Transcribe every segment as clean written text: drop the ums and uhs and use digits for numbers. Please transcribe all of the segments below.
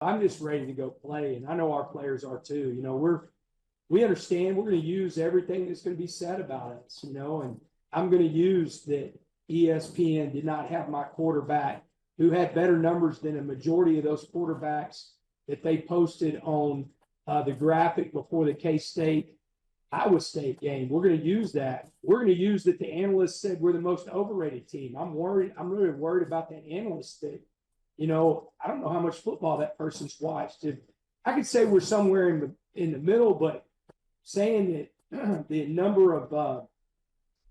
I'm just ready to go play, and I know our players are too. We understand we're going to use everything that's going to be said about us, and I'm going to use that ESPN did not have my quarterback who had better numbers than a majority of those quarterbacks that they posted on the graphic before the K-State Iowa State game. We're going to use that. We're going to use that the analysts said we're the most overrated team. I'm worried. I'm really worried about that analyst that, I don't know how much football that person's watched. I could say we're somewhere in the middle, but saying that the number of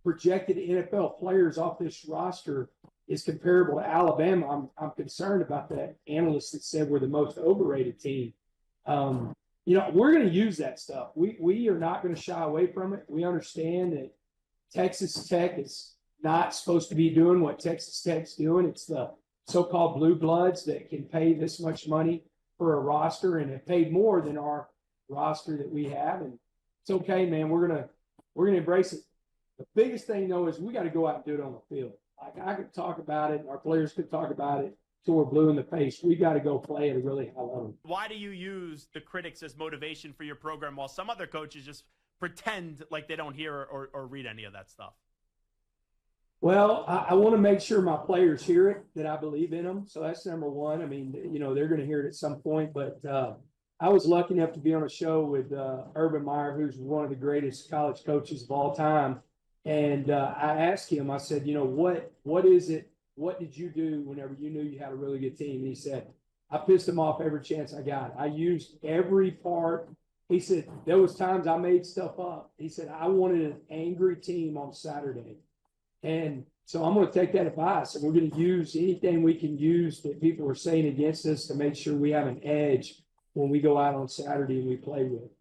projected NFL players off this roster is comparable to Alabama, I'm concerned about that analyst that said we're the most overrated team. We're going to use that stuff. We are not going to shy away from it. We understand that Texas Tech is not supposed to be doing what Texas Tech's doing. It's the so-called blue bloods that can pay this much money for a roster and have paid more than our roster that we have. And it's okay, man. We're gonna embrace it. The biggest thing though is we got to go out and do it on the field. Like I could talk about it, our players could talk about it till we're blue in the face. We got to go play at a really high level. Why do you use the critics as motivation for your program while some other coaches just pretend like they don't hear or read any of that stuff? Well, I want to make sure my players hear it, that I believe in them. So that's number one. I mean, they're going to hear it at some point. But I was lucky enough to be on a show with Urban Meyer, who's one of the greatest college coaches of all time. And I asked him, I said, what is it? What did you do whenever you knew you had a really good team? And he said, I pissed them off every chance I got. I used every part. He said, there was times I made stuff up. He said, I wanted an angry team on Saturday. And so I'm going to take that advice, and we're going to use anything we can use that people are saying against us to make sure we have an edge when we go out on Saturday and we play with.